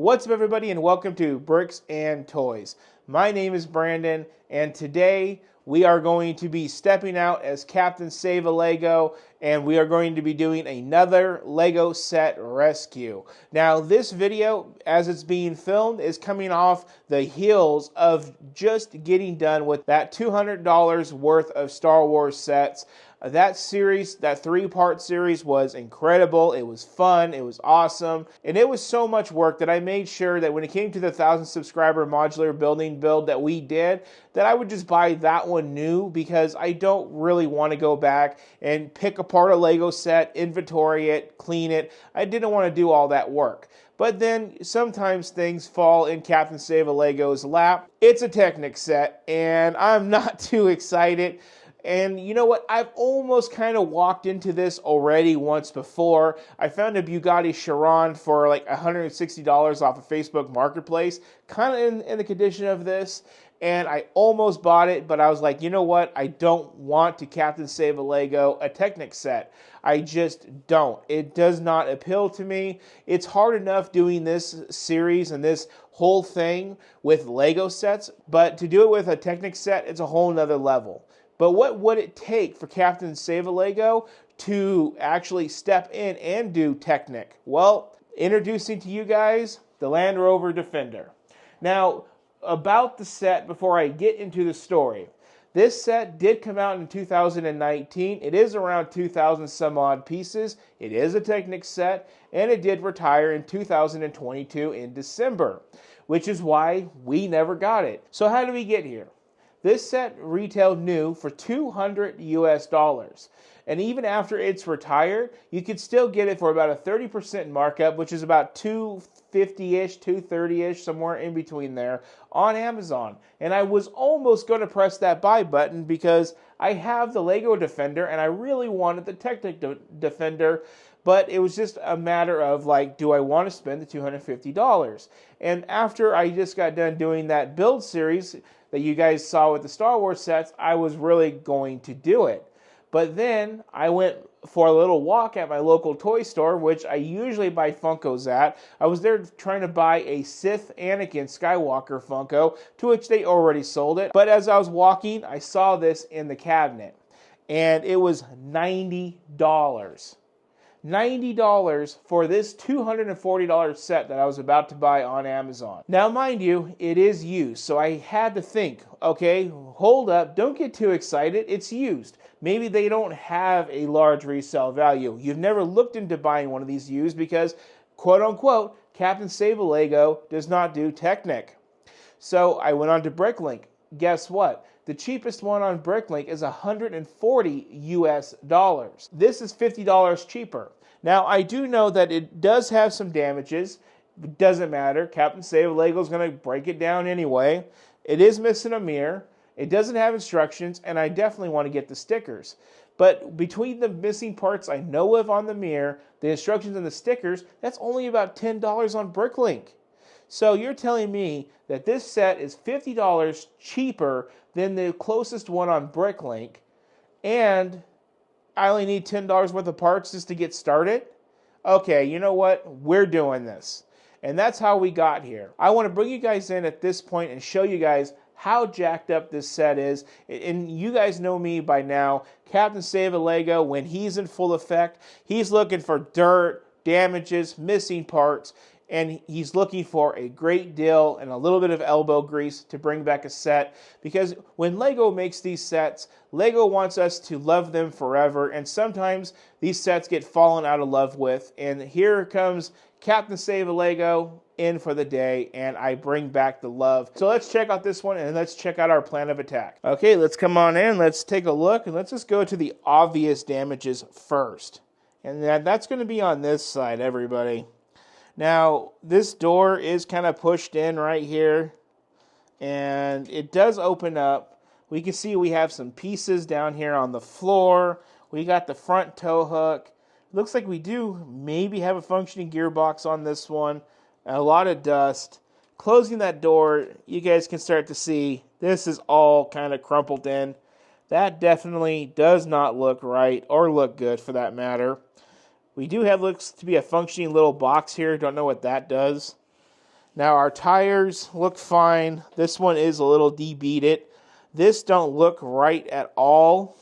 What's up, everybody, and welcome to Bricks and Toys. My name is Brandon, and today we are going to be stepping out as Captain Save-A-Lego, and we are going to be doing another Lego set rescue. Now, this video, as it's being filmed, is coming off the heels of just getting done with that $200 worth of Star Wars sets. That series, that three-part series, was incredible. It was fun. It was awesome. And it was so much work that I made sure that when it came to the 1,000 subscriber modular building build that we did, that I would just buy that one new, because I don't really want to go back and pick apart a Lego set, inventory it, clean it. I didn't want to do all that work. But then sometimes things fall in Captain Save-A-Lego's lap. It's a Technic set, and I'm not too excited. And you know what? I've almost kind of walked into this already once before. I found a Bugatti Chiron for like $160 off of Facebook Marketplace, kind of in the condition of this. And I almost bought it, but I was like, you know what? I don't want to Captain Save-A-Lego a Technic set. I just don't. It does not appeal to me. It's hard enough doing this series and this whole thing with Lego sets, but to do it with a Technic set, it's a whole nother level. But what would it take for Captain Save-A-Lego to actually step in and do Technic? Well, introducing to you guys the Land Rover Defender. Now, about the set before I get into the story. This set did come out in 2019. It is around 2,000 some odd pieces. It is a Technic set, and it did retire in 2022 in December, which is why we never got it. So how did we get here? This set retailed new for $200 US. And even after it's retired, you could still get it for about a 30% markup, which is about $250-ish, $230-ish, somewhere in between there, on Amazon. And I was almost going to press that buy button because I have the Lego Defender and I really wanted the Technic Defender, but it was just a matter of like, do I want to spend the $250? And after I just got done doing that build series that you guys saw with the Star Wars sets, I was really going to do it. But then I went for a little walk at my local toy store, which I usually buy Funkos at. I was there trying to buy a Sith Anakin Skywalker Funko, to which they already sold it. But as I was walking, I saw this in the cabinet, and it was $90. $90 for this $240 set that I was about to buy on Amazon. Now, mind you, it is used, so I had to think, okay, hold up, don't get too excited, it's used. Maybe they don't have a large resale value. You've never looked into buying one of these used because, quote unquote, Captain Save-A-Lego does not do Technic. So I went on to Bricklink. Guess what? The cheapest one on Bricklink is $140 US. This is $50 cheaper. Now, I do know that it does have some damages. It doesn't matter. Captain Save-A-Lego is going to break it down anyway. It is missing a mirror. It doesn't have instructions, and I definitely want to get the stickers. But between the missing parts I know of on the mirror, the instructions and the stickers, that's only about $10 on Bricklink. So you're telling me that this set is $50 cheaper than the closest one on Bricklink, and I only need $10 worth of parts just to get started? Okay, you know what? We're doing this. And that's how we got here. I want to bring you guys in at this point and show you guys how jacked up this set is. And you guys know me by now. Captain Save-A-Lego, when he's in full effect, he's looking for dirt, damages, missing parts, and he's looking for a great deal and a little bit of elbow grease to bring back a set. Because when Lego makes these sets, Lego wants us to love them forever, and sometimes these sets get fallen out of love with. And here comes Captain Save-A-Lego in for the day, and I bring back the love. So let's check out this one, and let's check out our plan of attack. Okay, let's come on in, let's take a look, and let's just go to the obvious damages first. And that's going to be on this side, everybody. Now, this door is kind of pushed in right here, and it does open up. We can see we have some pieces down here on the floor. We got the front tow hook. Looks like we do maybe have a functioning gearbox on this one. A lot of dust. Closing that door, you guys can start to see this is all kind of crumpled in. That definitely does not look right, or look good for that matter. We do have looks to be a functioning little box here. Don't know what that does. Now our tires look fine. This one is a little debeated. This don't look right at all.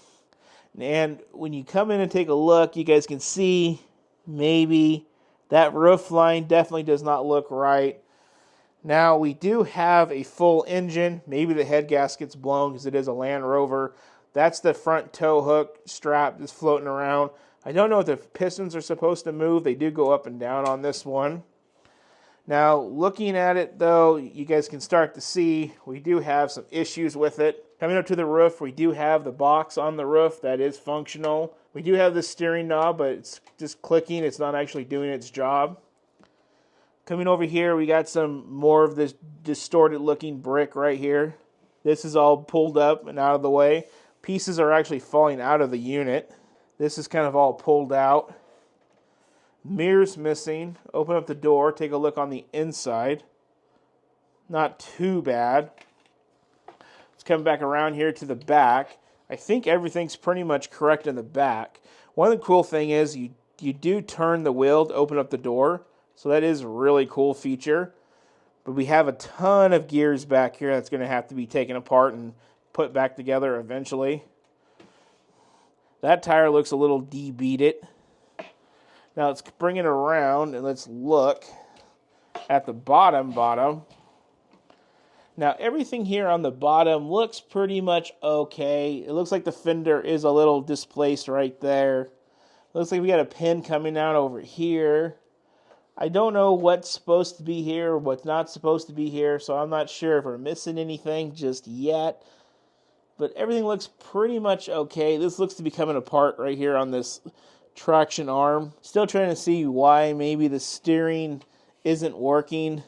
And when you come in and take a look, you guys can see maybe that roof line definitely does not look right. Now we do have a full engine. Maybe the head gasket's blown because it is a Land Rover. That's the front tow hook strap that's floating around. I don't know if the pistons are supposed to move. They do go up and down on this one. Now, looking at it, though, you guys can start to see we do have some issues with it. Coming up to the roof, we do have the box on the roof that is functional. We do have the steering knob, but it's just clicking. It's not actually doing its job. Coming over here, we got some more of this distorted-looking brick right here. This is all pulled up and out of the way. Pieces are actually falling out of the unit. This is kind of all pulled out. Mirror's missing. Open up the door, take a look on the inside. Not too bad. Let's come back around here to the back. I think everything's pretty much correct in the back. One of the cool thing is you do turn the wheel to open up the door. So that is a really cool feature. But we have a ton of gears back here that's going to have to be taken apart and put back together eventually. That tire looks a little debeated. Now let's bring it around and let's look at the bottom. Now everything here on the bottom looks pretty much okay. It looks like the fender is a little displaced right there. Looks like we got a pin coming out over here. I don't know what's supposed to be here, what's not supposed to be here, so I'm not sure if we're missing anything just yet. But everything looks pretty much okay. This looks to be coming apart right here on this traction arm. Still trying to see why maybe the steering isn't working.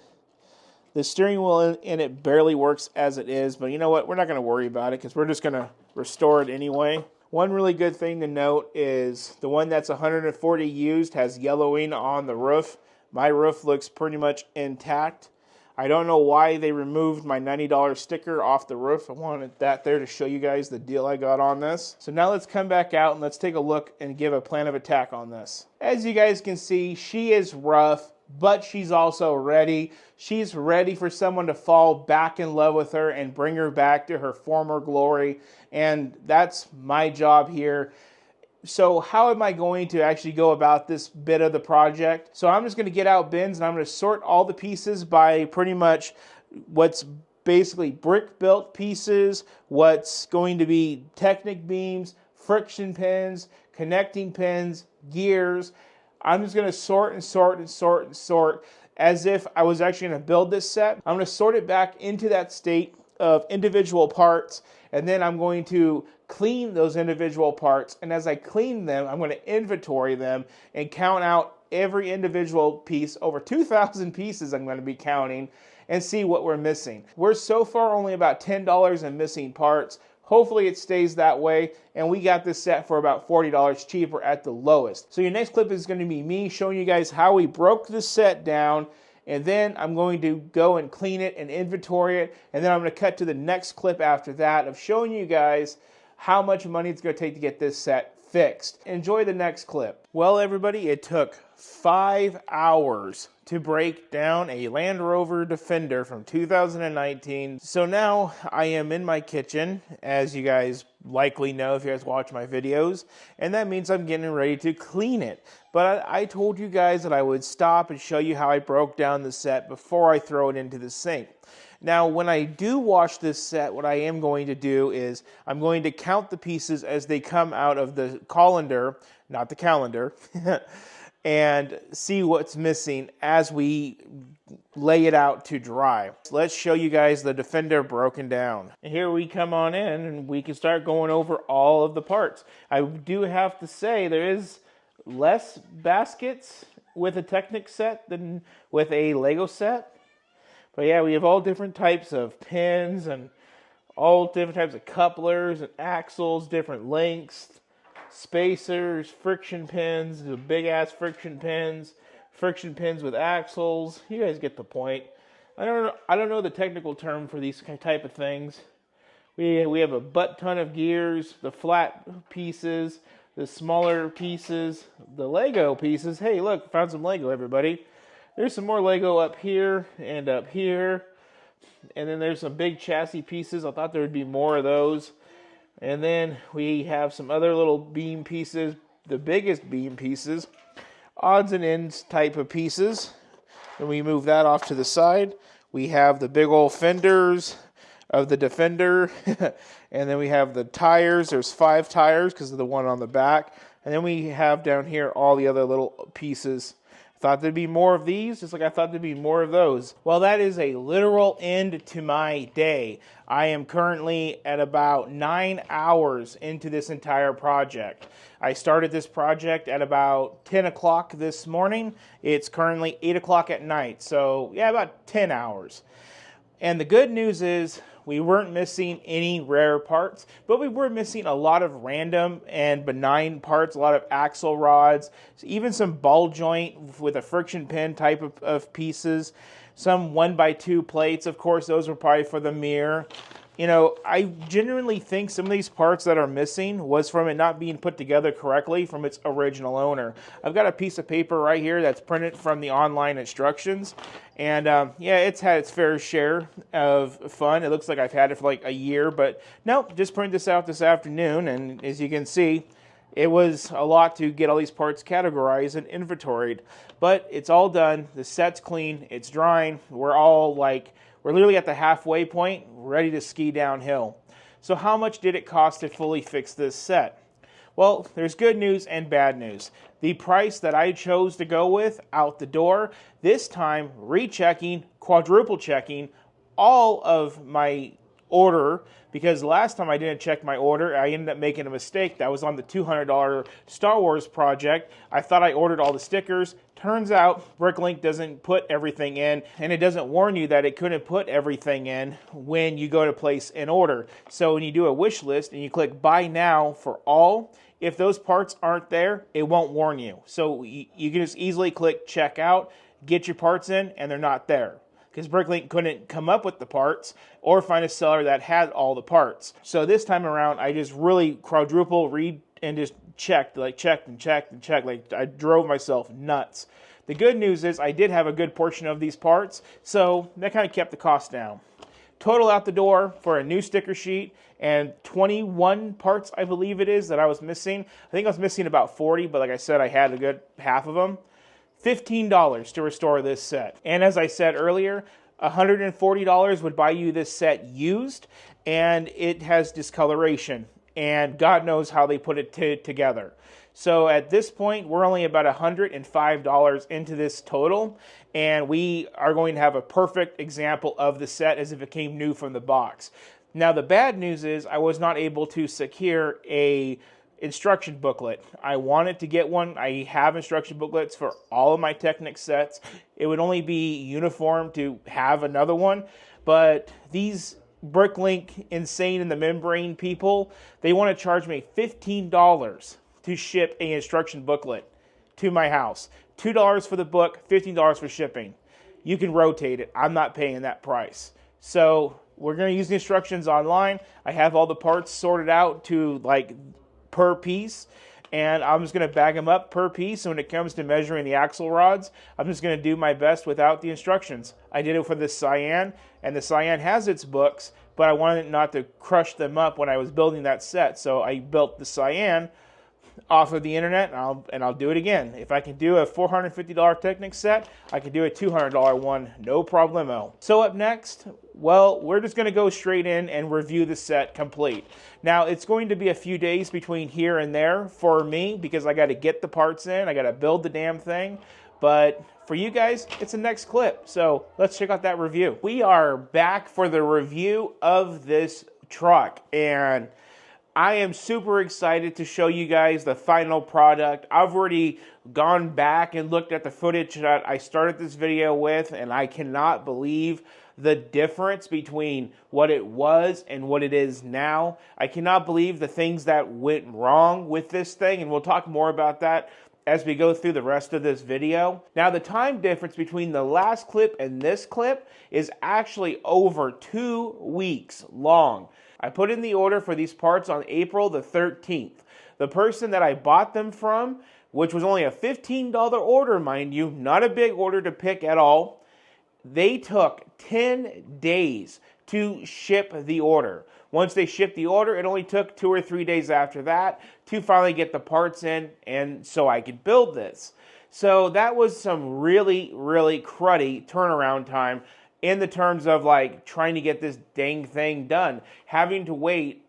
The steering wheel in it barely works as it is, but you know what? We're not going to worry about it because we're just going to restore it anyway. One really good thing to note is the one that's 140 used has yellowing on the roof. My roof looks pretty much intact. I don't know why they removed my $90 sticker off the roof. I wanted that there to show you guys the deal I got on this. So now let's come back out and let's take a look and give a plan of attack on this. As you guys can see, she is rough, but she's also ready. She's ready for someone to fall back in love with her and bring her back to her former glory. And that's my job here. So how am I going to actually go about this bit of the project? So I'm just going to get out bins and I'm going to sort all the pieces by pretty much what's basically brick built pieces, what's going to be Technic beams, friction pins, connecting pins, gears. I'm just going to sort and sort and sort and sort as if I was actually going to build this set. I'm going to sort it back into that state of individual parts, and then I'm going to clean those individual parts, and as I clean them, I'm going to inventory them and count out every individual piece, over 2,000 pieces I'm going to be counting, and see what we're missing. We're so far only about $10 in missing parts. Hopefully it stays that way, and we got this set for about $40 cheaper at the lowest. So your next clip is going to be me showing you guys how we broke this set down, and then I'm going to go and clean it and inventory it, and then I'm going to cut to the next clip after that of showing you guys how much money it's going to take to get this set fixed. Enjoy the next clip. Well, everybody, it took 5 hours to break down a Land Rover Defender from 2019. So now I am in my kitchen, as you guys likely know if you guys watch my videos, and that means I'm getting ready to clean it. But I told you guys that I would stop and show you how I broke down the set before I throw it into the sink. Now, when I do wash this set, what I am going to do is I'm going to count the pieces as they come out of the colander, not the calendar, and see what's missing as we lay it out to dry. Let's show you guys the Defender broken down. And here we come on in and we can start going over all of the parts. I do have to say there is less baskets with a Technic set than with a Lego set. But yeah, we have all different types of pins and all different types of couplers and axles, different lengths, spacers, friction pins, the big ass friction pins with axles. You guys get the point. I don't know the technical term for these type of things. We have a butt ton of gears, the flat pieces, the smaller pieces, the Lego pieces. Hey, look, found some Lego, everybody. There's some more Lego up here and up here. And then there's some big chassis pieces. I thought there would be more of those. And then we have some other little beam pieces, the biggest beam pieces, odds and ends type of pieces. Then we move that off to the side. We have the big old fenders of the Defender. And then we have the tires. There's 5 tires because of the one on the back. And then we have down here all the other little pieces. Thought there'd be more of these, just like I thought there'd be more of those. Well, that is a literal end to my day. I am currently at about 9 hours into this entire project. I started this project at about 10 o'clock this morning. It's currently 8 o'clock at night, so yeah, about 10 hours. And the good news is we weren't missing any rare parts, but we were missing a lot of random and benign parts, a lot of axle rods, even some ball joint with a friction pin type of pieces, some 1x2 plates. Of course, those were probably for the mirror. You know, I genuinely think some of these parts that are missing was from it not being put together correctly from its original owner. I've got a piece of paper right here that's printed from the online instructions. And yeah, it's had its fair share of fun. It looks like I've had it for like a year, but nope, just printed this out this afternoon. And as you can see, it was a lot to get all these parts categorized and inventoried. But it's all done. The set's clean. It's drying. We're literally at the halfway point, ready to ski downhill. So how much did it cost to fully fix this set? Well, there's good news and bad news. The price that I chose to go with out the door, this time rechecking, quadruple checking all of my order, because last time I didn't check my order, I ended up making a mistake. That was on the $200 Star Wars project. I thought I ordered all the stickers. Turns out Bricklink doesn't put everything in, and it doesn't warn you that it couldn't put everything in when you go to place an order. So when you do a wish list and you click buy now for all, if those parts aren't there, it won't warn you. So you can just easily click check out, get your parts in, and they're not there, because Bricklink couldn't come up with the parts or find a seller that had all the parts. So this time around, I just really quadruple read and just checked and checked. Like, I drove myself nuts. The good news is I did have a good portion of these parts, so that kind of kept the cost down. Total out the door for a new sticker sheet and 21 parts, I believe it is, that I was missing. I think I was missing about 40, but like I said, I had a good half of them. $15 to restore this set. And as I said earlier, $140 would buy you this set used, and it has discoloration, and God knows how they put it together. So at this point, we're only about $105 into this total, and we are going to have a perfect example of the set as if it came new from the box. Now, the bad news is I was not able to secure a instruction booklet. I wanted to get one. I have instruction booklets for all of my Technic sets. It would only be uniform to have another one, but these Bricklink insane in the membrane people, they want to charge me $15 to ship an instruction booklet to my house. $2 for the book, $15 for shipping. You can rotate it. I'm not paying that price. So we're going to use the instructions online. I have all the parts sorted out to like per piece, and I'm just going to bag them up per piece. And when it comes to measuring the axle rods, I'm just going to do my best without the instructions. I did it for the Cyan, and the Cyan has its books, but I wanted not to crush them up when I was building that set. So I built the Cyan off of the internet, and I'll do it again. If I can do a $450 Technic set, I can do a $200 one, no problemo. So up next, well, we're just going to go straight in and review the set complete. Now, it's going to be a few days between here and there for me, because I got to get the parts in, I got to build the damn thing, but for you guys, it's the next clip. So let's check out that review. We are back for the review of this truck, and I am super excited to show you guys the final product. I've already gone back and looked at the footage that I started this video with, and I cannot believe the difference between what it was and what it is now. I cannot believe the things that went wrong with this thing, and we'll talk more about that as we go through the rest of this video. Now, the time difference between the last clip and this clip is actually over 2 weeks long. I put in the order for these parts on April the 13th. The person that I bought them from which was only a $15 order, mind you, not a big order to pick at all. They took 10 days to ship the order. Once they shipped the order, it only took 2 or 3 days after that to finally get the parts in, and so I could build this. So that was some really, really cruddy turnaround time in the terms of like trying to get this dang thing done. Having to wait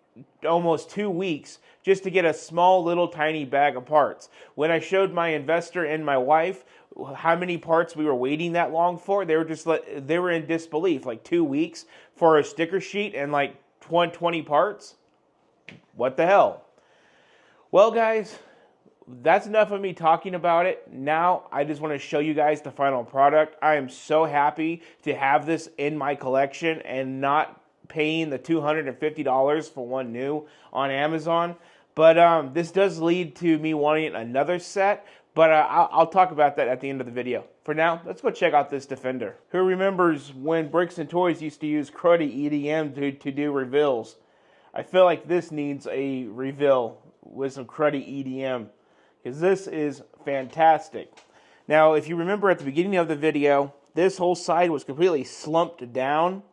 almost 2 weeks just to get a small little tiny bag of parts. When I showed my investor and my wife how many parts we were waiting that long for, they were in disbelief. Like 2 weeks for a sticker sheet and like 20 parts? What the hell? Well, guys, that's enough of me talking about it. Now, I just want to show you guys the final product. I am so happy to have this in my collection and not paying the $250 for one new on Amazon. But this does lead to me wanting another set. But I'll talk about that at the end of the video. For now, let's go check out this Defender. Who remembers when Bricks and Toys used to use cruddy EDM to do reveals? I feel like this needs a reveal with some cruddy EDM, because this is fantastic. Now, if you remember at the beginning of the video, this whole side was completely slumped down.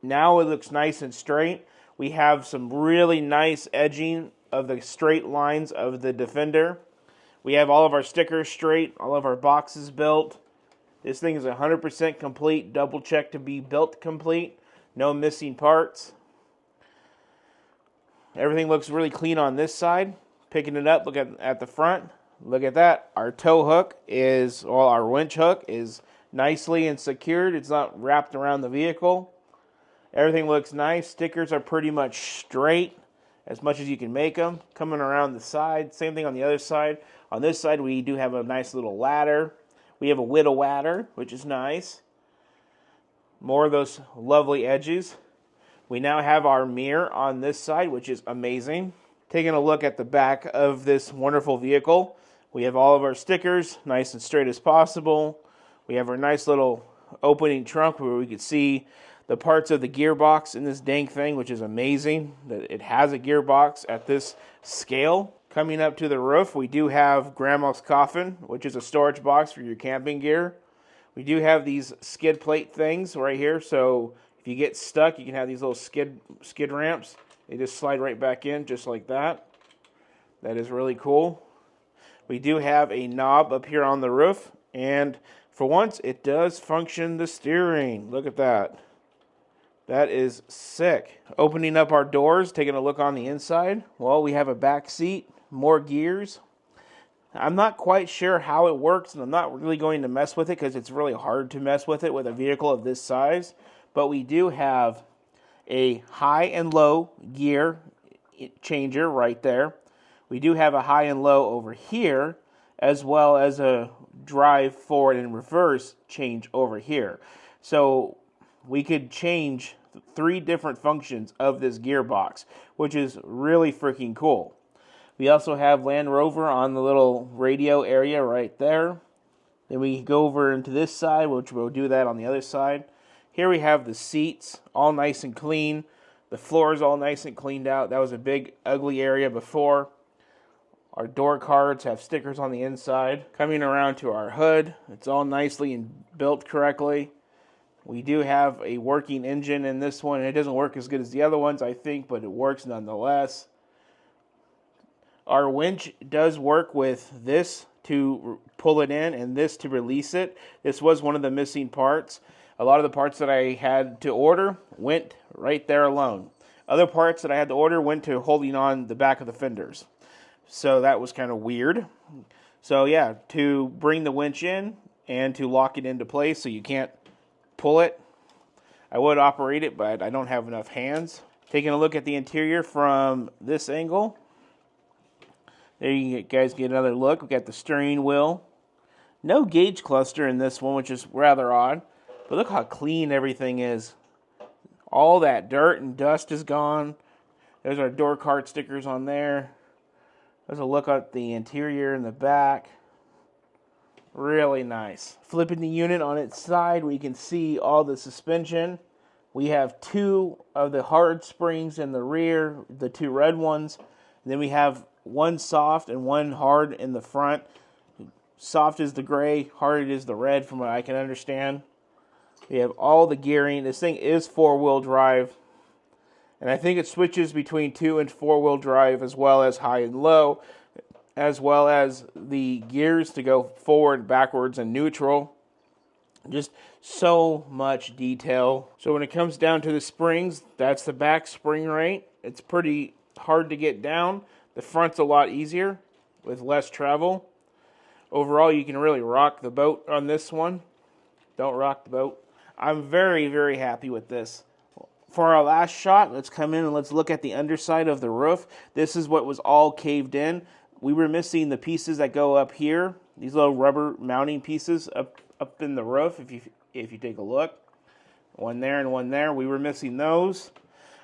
Now it looks nice and straight. We have some really nice edging of the straight lines of the Defender. We have all of our stickers straight, all of our boxes built. This thing is 100% complete, double check to be built complete. No missing parts. Everything looks really clean on this side. Picking it up, look at the front. Look at that. Our tow hook is, well, our winch hook is nicely and secured. It's not wrapped around the vehicle. Everything looks nice. Stickers are pretty much straight, as much as you can make them. Coming around the side, same thing on the other side. On this side, we do have a nice little ladder. We have a widow ladder, which is nice. More of those lovely edges. We now have our mirror on this side, which is amazing. Taking a look at the back of this wonderful vehicle, we have all of our stickers, nice and straight as possible. We have our nice little opening trunk where we can see the parts of the gearbox in this dang thing, which is amazing that it has a gearbox at this scale. Coming up to the roof, we do have Grandma's Coffin, which is a storage box for your camping gear. We do have these skid plate things right here, so if you get stuck, you can have these little skid ramps. They just slide right back in, just like that. That is really cool. We do have a knob up here on the roof, and for once, it does function the steering. Look at that. That is sick. Opening up our doors, taking a look on the inside. Well, we have a back seat, more gears. I'm not quite sure how it works, and I'm not really going to mess with it because it's really hard to mess with it with a vehicle of this size. But we do have a high and low gear changer right there. We do have a high and low over here, as well as a drive forward and reverse change over here. So we could change 3 different functions of this gearbox, which is really freaking cool. We also have Land Rover on the little radio area right there. Then we go over into this side, which we'll do that on the other side. Here we have the seats, all nice and clean. The floor is all nice and cleaned out. That was a big, ugly area before. Our door cards have stickers on the inside. Coming around to our hood, it's all nicely and built correctly. We do have a working engine in this one. It doesn't work as good as the other ones, I think, but it works nonetheless. Our winch does work with this to pull it in and this to release it. This was one of the missing parts. A lot of the parts that I had to order went right there alone. Other parts that I had to order went to holding on the back of the fenders. So that was kind of weird. So yeah, to bring the winch in and to lock it into place so you can't pull it. I would operate it, but I don't have enough hands. Taking a look at the interior from this angle. There you guys get another look. We got the steering wheel. No gauge cluster in this one, which is rather odd. But look how clean everything is. All that dirt and dust is gone. There's our door card stickers on there. There's a look at the interior in the back. Really nice. Flipping the unit on its side, we can see all the suspension. We have 2 of the hard springs in the rear, the 2 red ones. And then we have one soft and one hard in the front. Soft is the gray, hard is the red from what I can understand. We have all the gearing. This thing is 4-wheel drive. And I think it switches between 2 and 4-wheel drive as well as high and low, as well as the gears to go forward, backwards, and neutral. Just so much detail. So when it comes down to the springs, that's the back spring rate. It's pretty hard to get down. The front's a lot easier with less travel. Overall, you can really rock the boat on this one. Don't rock the boat. I'm very, very happy with this. For our last shot, let's come in and let's look at the underside of the roof. This is what was all caved in. We were missing the pieces that go up here. These little rubber mounting pieces up in the roof, if you take a look. One there and one there. We were missing those.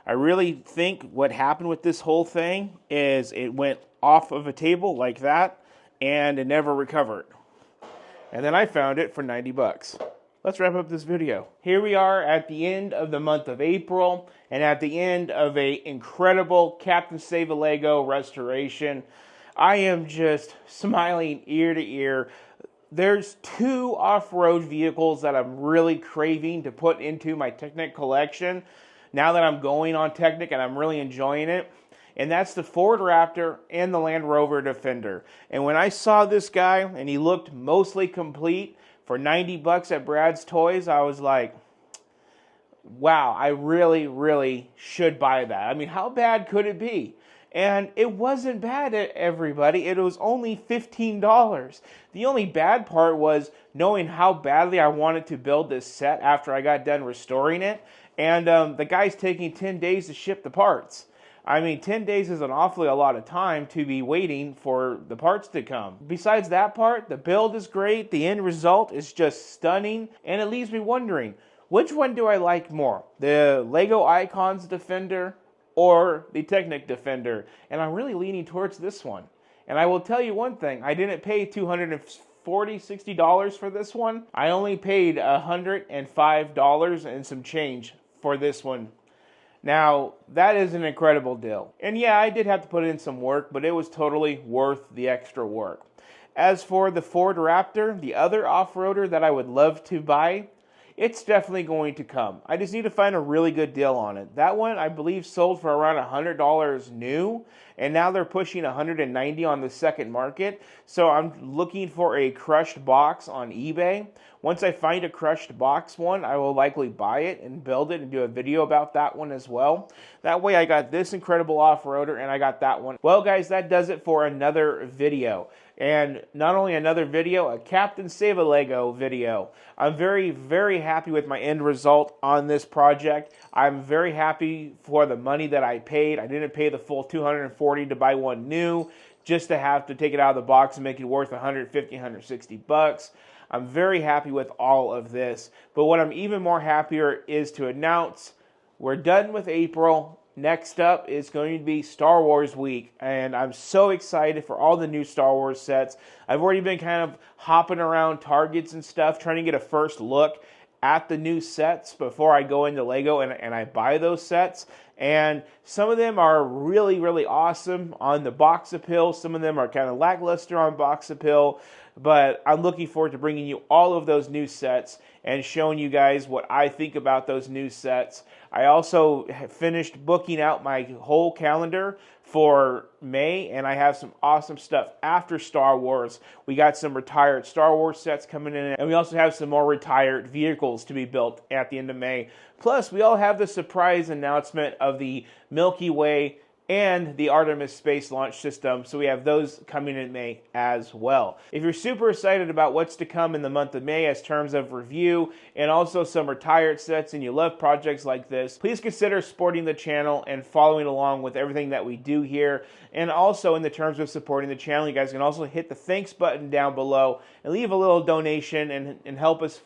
I really think what happened with this whole thing is it went off of a table like that, and it never recovered. And then I found it for 90 bucks. Let's wrap up this video. Here we are at the end of the month of April, and at the end of an incredible Captain Save a Lego restoration. I am just smiling ear to ear. There's 2 off-road vehicles that I'm really craving to put into my Technic collection now that I'm going on Technic and I'm really enjoying it. And that's the Ford Raptor and the Land Rover Defender. And when I saw this guy and he looked mostly complete for 90 bucks at Brad's Toys, I was like, wow, I really, really should buy that. I mean, how bad could it be? And it wasn't bad, everybody. It was only $15. The only bad part was knowing how badly I wanted to build this set after I got done restoring it. And the guy's taking 10 days to ship the parts. I mean, 10 days is an awfully a lot of time to be waiting for the parts to come. Besides that part, the build is great. The end result is just stunning. And it leaves me wondering, which one do I like more? The Lego Icons Defender or the Technic Defender? And I'm really leaning towards this one. And I will tell you one thing. I didn't pay $60 for this one. I only paid $105 and some change for this one. Now, that is an incredible deal. And yeah, I did have to put in some work, but it was totally worth the extra work. As for the Ford Raptor, the other off-roader that I would love to buy, it's definitely going to come. I just need to find a really good deal on it. That one, I believe, sold for around $100 new, and now they're pushing $190 on the second market. So I'm looking for a crushed box on eBay. Once I find a crushed box one, I will likely buy it and build it and do a video about that one as well. That way I got this incredible off-roader and I got that one. Well, guys, that does it for another video. And not only another video, a Captain Save a Lego video. I'm very, very happy with my end result on this project. I'm very happy for the money that I paid. I didn't pay the full $240 to buy one new, just to have to take it out of the box and make it worth $150, $160. I'm very happy with all of this. But what I'm even more happier is to announce we're done with April. Next up is going to be Star Wars week, and I'm so excited for all the new Star Wars sets. I've already been kind of hopping around Targets and stuff, trying to get a first look at the new sets before I go into Lego and I buy those sets. And some of them are really, really awesome on the box appeal. Some of them are kind of lackluster on box appeal. But I'm looking forward to bringing you all of those new sets and showing you guys what I think about those new sets. I also have finished booking out my whole calendar for May, and I have some awesome stuff after Star Wars. We got some retired Star Wars sets coming in, and we also have some more retired vehicles to be built at the end of May. Plus, we all have the surprise announcement of the Milky Way and the Artemis Space Launch System, so we have those coming in May as well. If you're super excited about what's to come in the month of May as terms of review and also some retired sets and you love projects like this, please consider supporting the channel and following along with everything that we do here. And also in the terms of supporting the channel, you guys can also hit the thanks button down below and leave a little donation and help us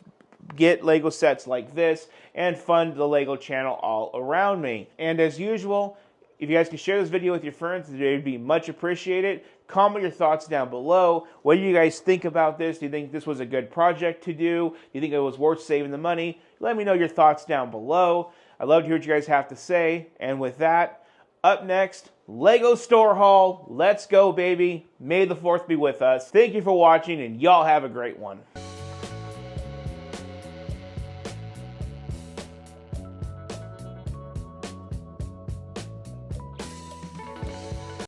get Lego sets like this and fund the Lego channel all around me. And as usual, if you guys can share this video with your friends, it would be much appreciated. Comment your thoughts down below. What do you guys think about this? Do you think this was a good project to do? Do you think it was worth saving the money? Let me know your thoughts down below. I'd love to hear what you guys have to say. And with that, Up next, Lego store haul. Let's go, baby. May the 4th be with us. Thank you for watching, and y'all have a great one.